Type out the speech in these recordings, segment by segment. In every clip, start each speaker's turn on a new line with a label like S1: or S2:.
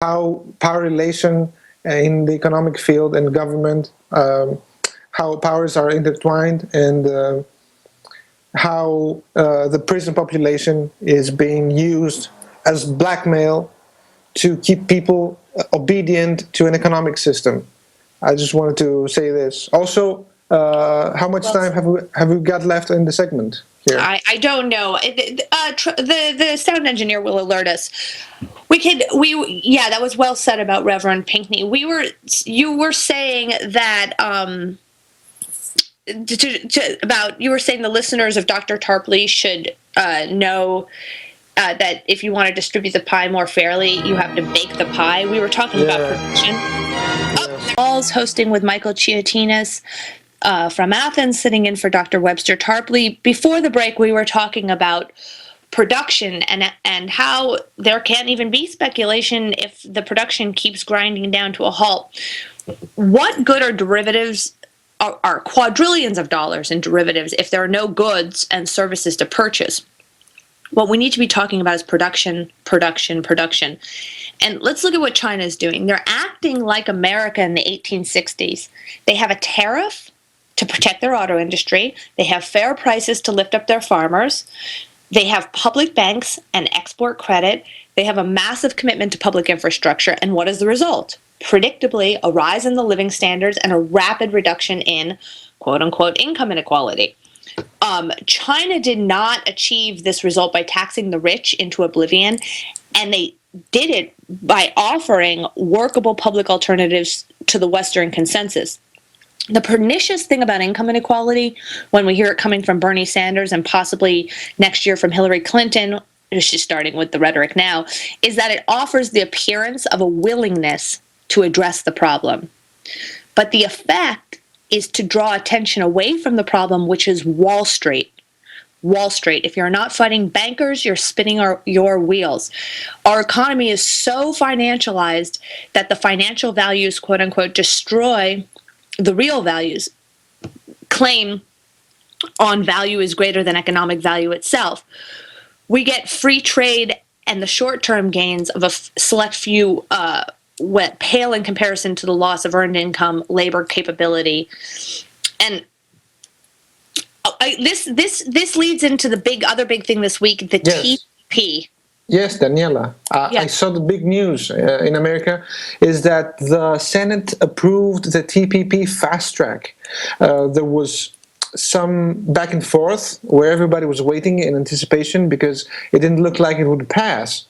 S1: how power relation in the economic field and government, how powers are intertwined, and how the prison population is being used as blackmail to keep people obedient to an economic system. I just wanted to say this. Also, how much time have we got left in the segment here?
S2: I don't know. The sound engineer will alert us. Yeah, that was well said about Reverend Pinkney. You were saying that you were saying the listeners of Dr. Tarpley should know that if you want to distribute the pie more fairly, you have to bake the pie. We were talking about production. Paul's hosting with Michael Chiatinas from Athens, sitting in for Dr. Webster Tarpley. Before the break, we were talking about production and how there can't even be speculation if the production keeps grinding down to a halt. What good are derivatives? Are quadrillions of dollars in derivatives if there are no goods and services to purchase? What we need to be talking about is production, production, production. And let's look at what China is doing. They're acting like America in the 1860s. They have a tariff to protect their auto industry. They have fair prices to lift up their farmers. They have public banks and export credit. They have a massive commitment to public infrastructure. And what is the result? Predictably, a rise in the living standards and a rapid reduction in quote-unquote income inequality. China did not achieve this result by taxing the rich into oblivion, and they did it by offering workable public alternatives to the Western consensus. The pernicious thing about income inequality, when we hear it coming from Bernie Sanders and possibly next year from Hillary Clinton, she's starting with the rhetoric now, is that it offers the appearance of a willingness to address the problem. But the effect is to draw attention away from the problem, which is Wall Street. Wall Street. If you're not fighting bankers, you're spinning your wheels. Our economy is so financialized that the financial values, quote unquote, destroy the real values. Claim on value is greater than economic value itself. We get free trade and the short-term gains of a select few pale in comparison to the loss of earned income, labor capability. And this leads into the other big thing this week, the TPP.
S1: Yes, Daniela. I saw the big news in America is that the Senate approved the TPP fast track. There was some back and forth where everybody was waiting in anticipation because it didn't look like it would pass.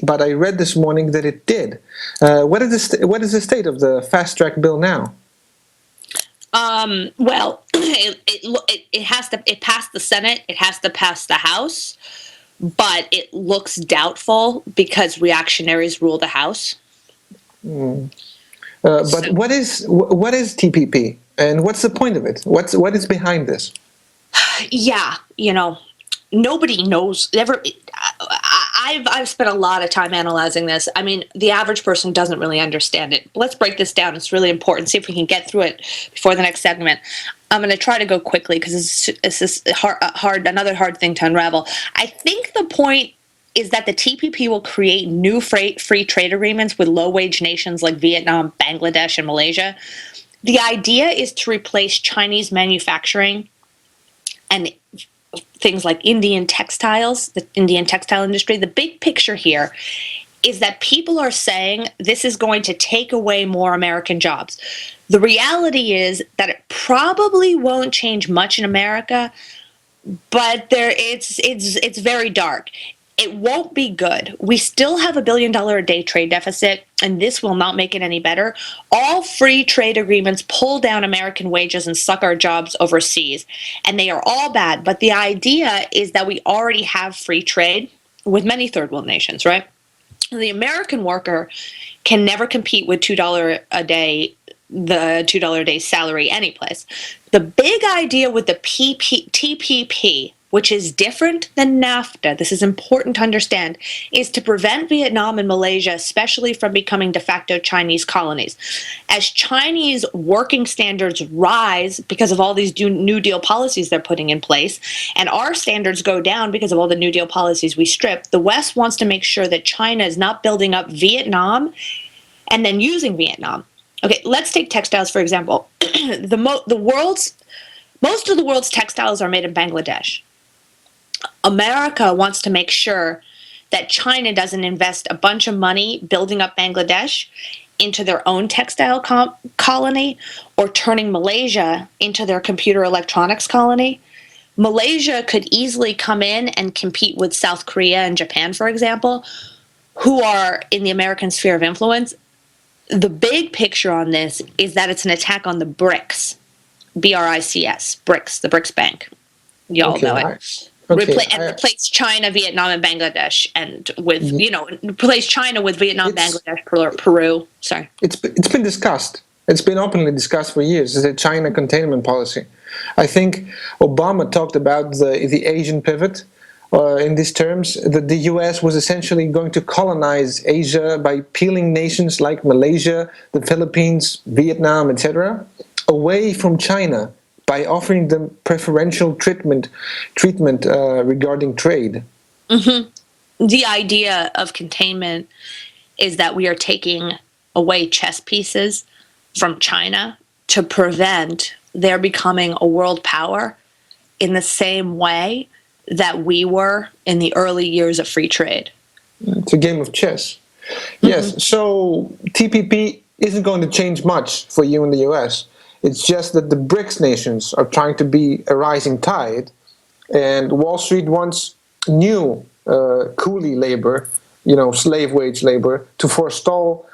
S1: But I read this morning that it did. What is the state of the fast track bill now?
S2: Well, it passed the Senate. It has to pass the House, but it looks doubtful because reactionaries rule the House.
S1: But what is TPP, and what's the point of it? What is behind this?
S2: Yeah, nobody knows. I've spent a lot of time analyzing this. I mean, the average person doesn't really understand it. Let's break this down. It's really important. See if we can get through it before the next segment. I'm going to try to go quickly because this is another hard thing to unravel. I think the point is that the TPP will create new free trade agreements with low-wage nations like Vietnam, Bangladesh, and Malaysia. The idea is to replace Chinese manufacturing and things like Indian textiles, the Indian textile industry. The big picture here is that people are saying this is going to take away more American jobs. The reality is that it probably won't change much in America, but it's very dark. It won't be good. We still have $1 billion a day trade deficit, and this will not make it any better. All free trade agreements pull down American wages and suck our jobs overseas, and they are all bad. But the idea is that we already have free trade with many third world nations, right? The American worker can never compete with $2 a day, the $2 a day salary anyplace. The big idea with the TPP which is different than NAFTA, this is important to understand, is to prevent Vietnam and Malaysia, especially from becoming de facto Chinese colonies. As Chinese working standards rise because of all these New Deal policies they're putting in place, and our standards go down because of all the New Deal policies we strip, the West wants to make sure that China is not building up Vietnam and then using Vietnam. Okay, let's take textiles, for example. Most of the world's textiles are made in Bangladesh. America wants to make sure that China doesn't invest a bunch of money building up Bangladesh into their own textile colony or turning Malaysia into their computer electronics colony. Malaysia could easily come in and compete with South Korea and Japan, for example, who are in the American sphere of influence. The big picture on this is that it's an attack on the BRICS, BRICS, BRICS, the BRICS Bank. Y'all know it. Replace China, Vietnam, and Bangladesh, and with replace China with Vietnam, Bangladesh, Peru. Sorry,
S1: it's been discussed. It's been openly discussed for years. It's a China containment policy. I think Obama talked about the Asian pivot in these terms. That the U.S. was essentially going to colonize Asia by peeling nations like Malaysia, the Philippines, Vietnam, etc., away from China, by offering them preferential treatment regarding trade.
S2: Mm-hmm. The idea of containment is that we are taking away chess pieces from China to prevent their becoming a world power in the same way that we were in the early years of free trade.
S1: It's a game of chess. Mm-hmm. Yes, so TPP isn't going to change much for you in the US. It's just that the BRICS nations are trying to be a rising tide, and Wall Street wants new coolie labor, slave wage labor, to forestall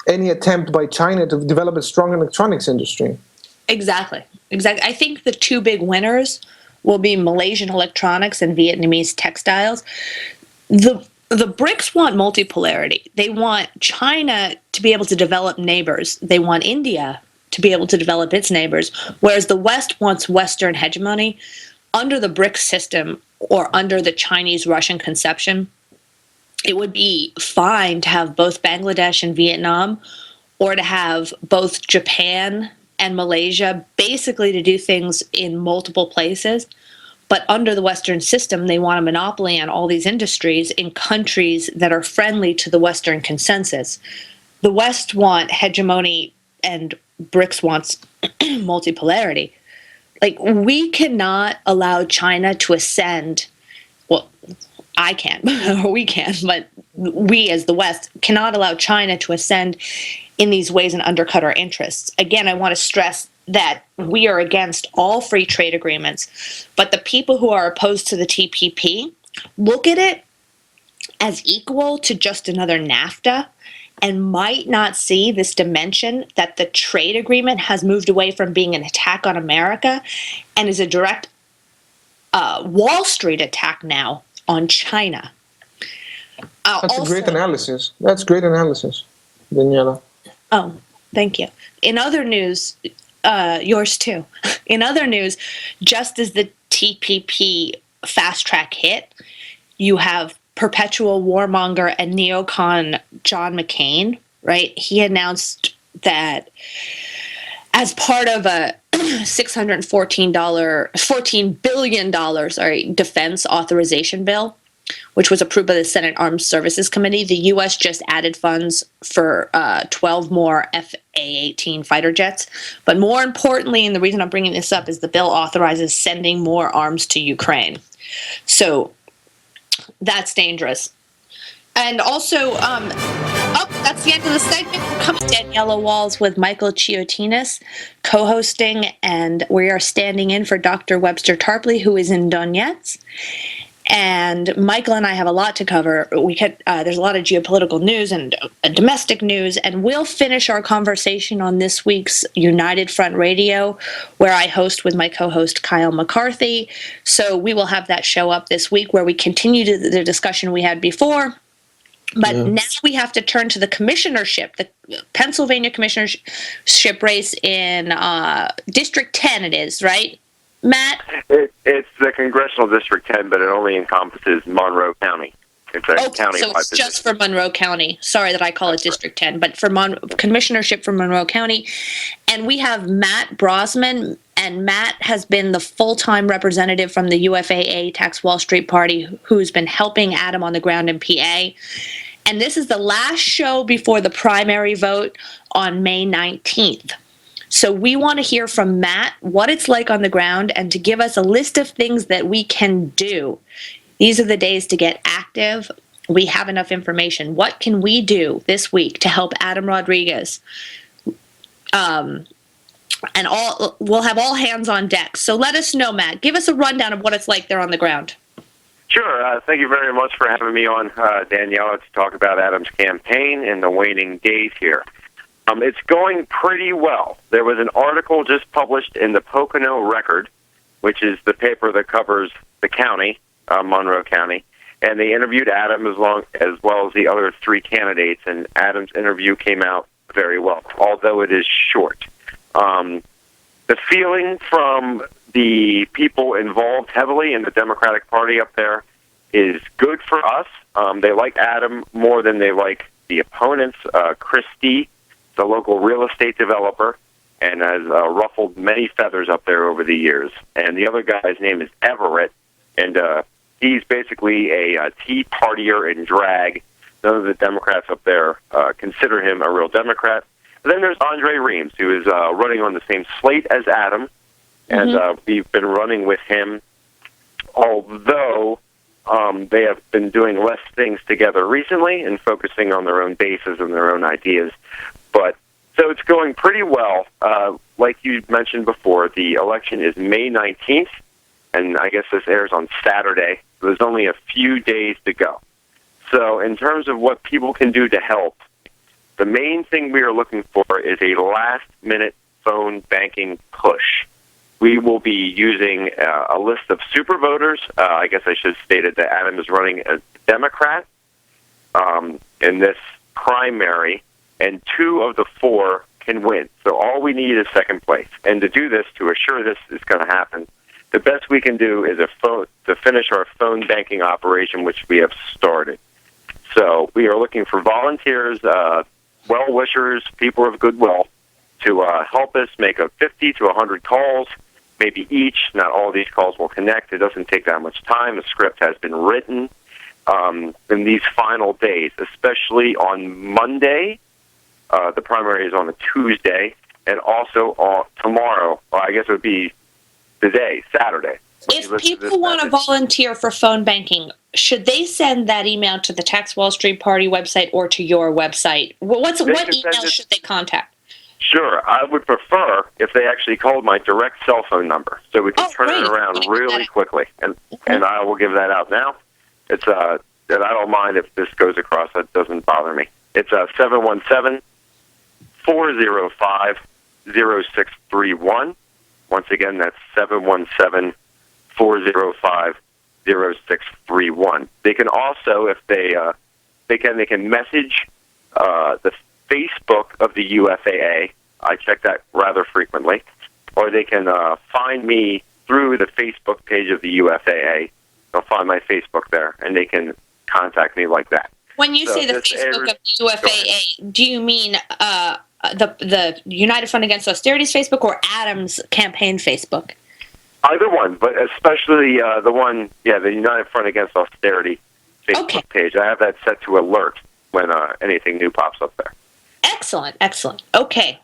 S1: any attempt by China to develop a strong electronics industry.
S2: Exactly. I think the two big winners will be Malaysian electronics and Vietnamese textiles. The BRICS want multipolarity. They want China to be able to develop neighbors. They want India to be able to develop its neighbors, whereas the West wants Western hegemony. Under the BRICS system or under the Chinese-Russian conception, it would be fine to have both Bangladesh and Vietnam, or to have both Japan and Malaysia, basically to do things in multiple places. But under the Western system, they want a monopoly on all these industries in countries that are friendly to the Western consensus. The West want hegemony and BRICS wants multipolarity. Like, we cannot allow China to ascend. Well, I can't, or we can, but we as the West cannot allow China to ascend in these ways and undercut our interests. Again, I want to stress that we are against all free trade agreements, but the people who are opposed to the TPP look at it as equal to just another NAFTA and might not see this dimension that the trade agreement has moved away from being an attack on America and is a direct Wall Street attack now on China.
S1: That's a great analysis. That's great analysis, Daniela.
S2: Oh, thank you. In other news, yours too. In other news, just as the TPP fast track hit, you have perpetual warmonger and neocon John McCain, right? He announced that as part of a $14 billion defense authorization bill, which was approved by the Senate Armed Services Committee, the U.S. just added funds for 12 more FA-18 fighter jets. But more importantly, and the reason I'm bringing this up, is the bill authorizes sending more arms to Ukraine. So that's dangerous. And also, that's the end of the segment. Come Daniela Walls with Michael Chiotinis co-hosting, and we are standing in for Dr. Webster Tarpley, who is in Donetsk. And Michael and I have a lot to cover. There's a lot of geopolitical news and domestic news, and we'll finish our conversation on this week's United Front Radio, where I host with my co-host Kyle McCarthy. So we will have that show up this week, where we continue the discussion we had before. But now we have to turn to the commissionership, the Pennsylvania commissionership race in District 10 it is, right? Matt?
S3: It's the Congressional District 10, but it only encompasses Monroe County. It's a county-wide
S2: so it's
S3: position.
S2: just for Monroe County. Sorry that I call it District 10, but for commissionership for Monroe County. And we have Matt Brosman, and Matt has been the full-time representative from the UFAA Tax Wall Street Party who's been helping Adam on the ground in PA. And this is the last show before the primary vote on May 19th. So we want to hear from Matt what it's like on the ground and to give us a list of things that we can do. These are the days to get active. We have enough information. What can we do this week to help Adam Rodriguez? And we'll have all hands on deck. So let us know, Matt. Give us a rundown of what it's like there on the ground.
S3: Sure. Thank you very much for having me on, Daniela, to talk about Adam's campaign in the waning days here. It's going pretty well. There was an article just published in the Pocono Record, which is the paper that covers the county, Monroe County, and they interviewed Adam as well as the other three candidates, and Adam's interview came out very well, although it is short. The feeling from the people involved heavily in the Democratic Party up there is good for us. They like Adam more than they like the opponents. Christie, the local real estate developer, and has ruffled many feathers up there over the years. And the other guy's name is Everett, and he's basically a Tea Partier in drag. None of the Democrats up there consider him a real Democrat. And then there's Andre Reams, who is running on the same slate as Adam, and we've been running with him, although they have been doing less things together recently and focusing on their own bases and their own ideas. But so it's going pretty well. Like you mentioned before, the election is May 19th, and I guess this airs on Saturday. So there's only a few days to go. So in terms of what people can do to help, the main thing we are looking for is a last-minute phone banking push. We will be using a list of super voters. I guess I should have stated that Adam is running as Democrat in this primary, and 2 of the 4 can win. So all we need is second place. And to do this, to assure this is going to happen, the best we can do is to finish our phone banking operation, which we have started. So we are looking for volunteers, well-wishers, people of goodwill, to help us make 50 to 100 calls, maybe each. Not all these calls will connect. It doesn't take that much time. The script has been written. In these final days, especially on Monday, the primary is on a Tuesday, and also on tomorrow. Well, I guess it would be today, Saturday.
S2: If people want to volunteer for phone banking, should they send that email to the Tax Wall Street Party website or to your website? What email should they contact?
S3: Sure. I would prefer if they actually called my direct cell phone number, so we can turn it around really quickly. And I will give that out now. It's and I don't mind if this goes across. That doesn't bother me. It's 717-405-0631. Once again, that's 717-405-0631. They can also, if they can message the Facebook of the UFAA. I check that rather frequently. Or they can find me through the Facebook page of the UFAA. They'll find my Facebook there, and they can contact me like that.
S2: When you say the Facebook of the UFAA, do you mean the United Front Against Austerity's Facebook or Adam's campaign Facebook?
S3: Either one, but especially the one, the United Front Against Austerity Facebook page. I have that set to alert when anything new pops up there.
S2: Excellent. Okay.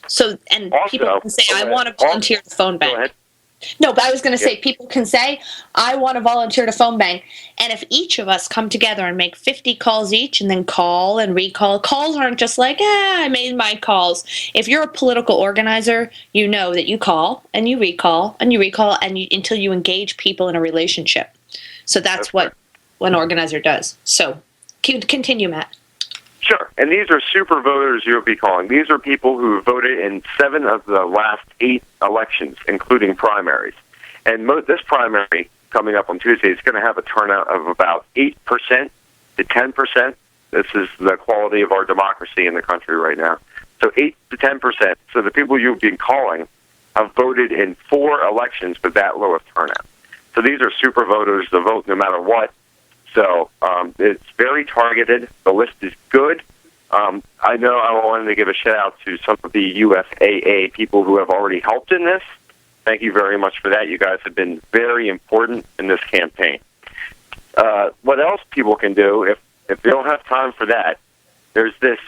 S2: So, and also, people can say, I want to volunteer to phone bank. Go ahead. No, but I was going to say, people can say, I want to volunteer to phone bank. And if each of us come together and make 50 calls each and then call and recall, calls aren't just like, I made my calls. If you're a political organizer, you know that you call and you recall and you recall until you engage people in a relationship. So that's what an organizer does. So continue, Matt.
S3: Sure. And these are super voters you'll be calling. These are people who voted in 7 of the last 8 elections, including primaries. And this primary coming up on Tuesday is going to have a turnout of about 8% to 10%. This is the quality of our democracy in the country right now. So 8 to 10%. So the people you'll be calling have voted in 4 elections with that low of turnout. So these are super voters. They vote no matter what. So it's very targeted. The list is good. I know I wanted to give a shout-out to some of the USAA people who have already helped in this. Thank you very much for that. You guys have been very important in this campaign. What else people can do, if they don't have time for that, there's this